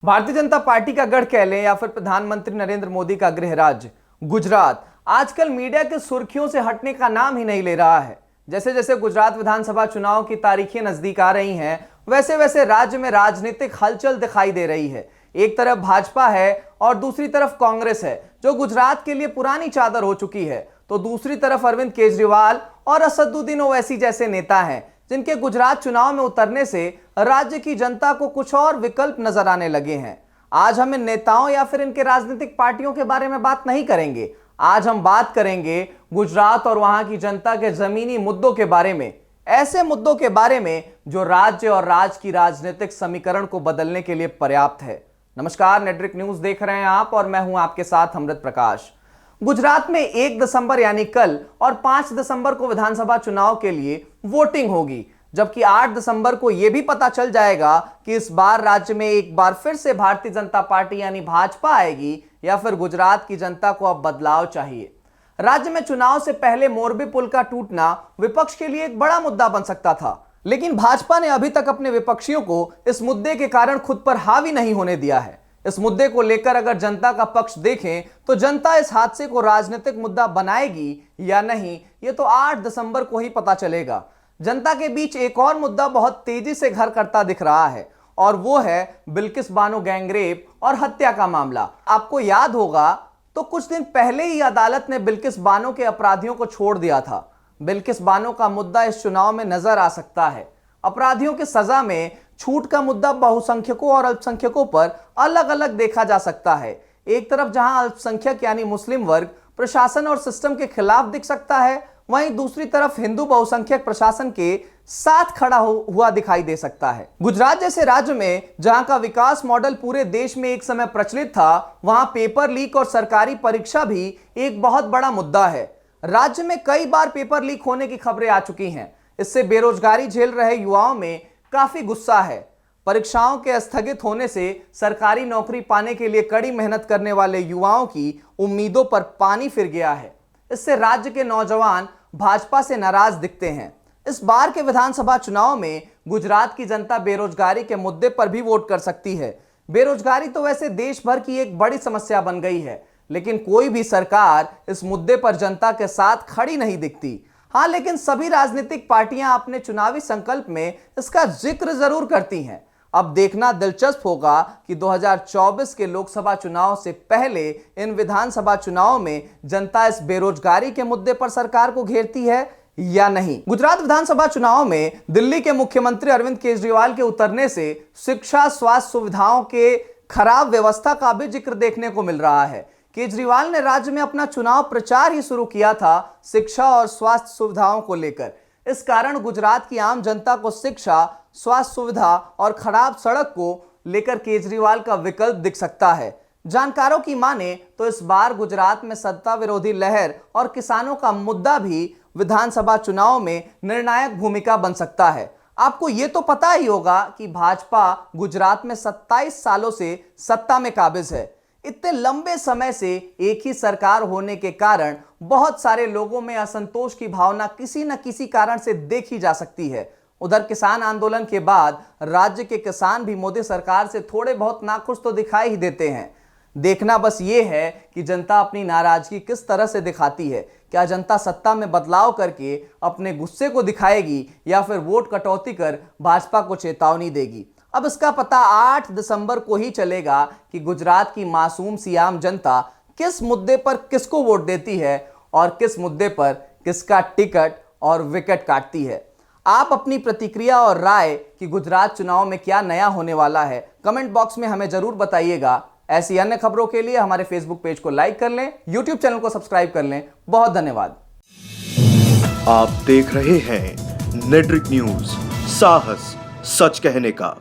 Bharatiya Janata party का गढ़ कह लें या फिर प्रधानमंत्री नरेंद्र मोदी का गृह राज्य गुजरात आजकल मीडिया के सुर्खियों से हटने का नाम ही नहीं ले रहा है। जैसे जैसे गुजरात विधानसभा चुनाव की तारीखें नजदीक आ रही हैं, वैसे वैसे राज्य में राजनीतिक हलचल दिखाई दे रही है। एक तरफ भाजपा है और दूसरी तरफ कांग्रेस है, जो गुजरात के लिए पुरानी चादर हो चुकी है। तो दूसरी तरफ अरविंद केजरीवाल और असदुद्दीन ओवैसी जैसे नेता हैं, जिनके गुजरात चुनाव में उतरने से राज्य की जनता को कुछ और विकल्प नजर आने लगे हैं। आज हम इन नेताओं या फिर इनके राजनीतिक पार्टियों के बारे में बात नहीं करेंगे। आज हम बात करेंगे गुजरात और वहां की जनता के जमीनी मुद्दों के बारे में, ऐसे मुद्दों के बारे में जो राज्य और राज्य की राजनीतिक समीकरण को बदलने के लिए पर्याप्त है। नमस्कार, नेटरिक न्यूज देख रहे हैं आप और मैं हूं आपके साथ अमृत प्रकाश। गुजरात में 1 दिसंबर यानी कल और 5 दिसंबर को विधानसभा चुनाव के लिए वोटिंग होगी, जबकि 8 दिसंबर को यह भी पता चल जाएगा कि इस बार राज्य में एक बार फिर से भारतीय जनता पार्टी यानी भाजपा आएगी या फिर गुजरात की जनता को अब बदलाव चाहिए। राज्य में चुनाव से पहले मोरबी पुल का टूटना विपक्ष के लिए एक बड़ा मुद्दा बन सकता था, लेकिन भाजपा ने अभी तक अपने विपक्षियों को इस मुद्दे के कारण खुद पर हावी नहीं होने दिया है। इस मुद्दे को लेकर अगर जनता का पक्ष देखें तो जनता इस हादसे को राजनीतिक मुद्दा बनाएगी या नहीं, ये तो 8 दिसंबर को ही पता चलेगा। जनता के बीच एक और मुद्दा बहुत तेजी से घर करता दिख रहा है और वो है बिल्किस बानो गैंगरेप और हत्या का मामला। आपको याद होगा तो कुछ दिन पहले ही अदालत ने बिल्किस बानो के अपराधियों को छोड़ दिया था। बिल्किस बानो का मुद्दा इस चुनाव में नजर आ सकता है। अपराधियों की सजा में छूट का मुद्दा बहुसंख्यकों और अल्पसंख्यकों पर अलग अलग देखा जा सकता है। एक तरफ जहां अल्पसंख्यक यानी मुस्लिम वर्ग प्रशासन और सिस्टम के खिलाफ दिख सकता है, वहीं दूसरी तरफ हिंदू बहुसंख्यक प्रशासन के साथ खड़ा हुआ दिखाई दे सकता है। गुजरात जैसे राज्य में जहां का विकास मॉडल पूरे देश में एक समय प्रचलित था, वहां पेपर लीक और सरकारी परीक्षा भी एक बहुत बड़ा मुद्दा है। राज्य में कई बार पेपर लीक होने की खबरें आ चुकी हैं। इससे बेरोजगारी झेल रहे युवाओं में काफी गुस्सा है। परीक्षाओं के स्थगित होने से सरकारी नौकरी पाने के लिए कड़ी मेहनत करने वाले युवाओं की उम्मीदों पर पानी फिर गया है। इससे राज्य के नौजवान भाजपा से नाराज दिखते हैं। इस बार के विधानसभा चुनाव में गुजरात की जनता बेरोजगारी के मुद्दे पर भी वोट कर सकती है। बेरोजगारी तो वैसे देश भर की एक बड़ी समस्या बन गई है, लेकिन कोई भी सरकार इस मुद्दे पर जनता के साथ खड़ी नहीं दिखती। हाँ, लेकिन सभी राजनीतिक पार्टियां अपने चुनावी संकल्प में इसका जिक्र जरूर करती हैं। अब देखना दिलचस्प होगा कि 2024 के लोकसभा चुनाव से पहले इन विधानसभा चुनावों में जनता इस बेरोजगारी के मुद्दे पर सरकार को घेरती है या नहीं। गुजरात विधानसभा चुनाव में दिल्ली के मुख्यमंत्री अरविंद केजरीवाल के उतरने से शिक्षा, स्वास्थ्य सुविधाओं के खराब व्यवस्था का भी जिक्र देखने को मिल रहा है। केजरीवाल ने राज्य में अपना चुनाव प्रचार ही शुरू किया था शिक्षा और स्वास्थ्य सुविधाओं को लेकर। इस कारण गुजरात की आम जनता को शिक्षा, स्वास्थ्य सुविधा और खराब सड़क को लेकर केजरीवाल का विकल्प दिख सकता है। जानकारों की माने तो इस बार गुजरात में सत्ता विरोधी लहर और किसानों का मुद्दा भी विधानसभा चुनाव में निर्णायक भूमिका बन सकता है। आपको ये तो पता ही होगा कि भाजपा गुजरात में 27 सालों से सत्ता में काबिज है। इतने लंबे समय से एक ही सरकार होने के कारण बहुत सारे लोगों में असंतोष की भावना किसी न किसी कारण से देखी जा सकती है। उधर किसान आंदोलन के बाद राज्य के किसान भी मोदी सरकार से थोड़े बहुत नाखुश तो दिखाई ही देते हैं। देखना बस ये है कि जनता अपनी नाराजगी किस तरह से दिखाती है। क्या जनता सत्ता में बदलाव करके अपने गुस्से को दिखाएगी या फिर वोट कटौती कर भाजपा को चेतावनी देगी? अब इसका पता 8 दिसंबर को ही चलेगा कि गुजरात की मासूम सी आम जनता किस मुद्दे पर किसको वोट देती है और किस मुद्दे पर किसका टिकट और विकेट काटती है। आप अपनी प्रतिक्रिया और राय कि गुजरात चुनाव में क्या नया होने वाला है कमेंट बॉक्स में हमें जरूर बताइएगा। ऐसी अन्य खबरों के लिए हमारे फेसबुक पेज को लाइक कर लें, यूट्यूब चैनल को सब्सक्राइब कर लें। बहुत धन्यवाद। आप देख रहे हैं नेटरिक न्यूज, साहस सच कहने का।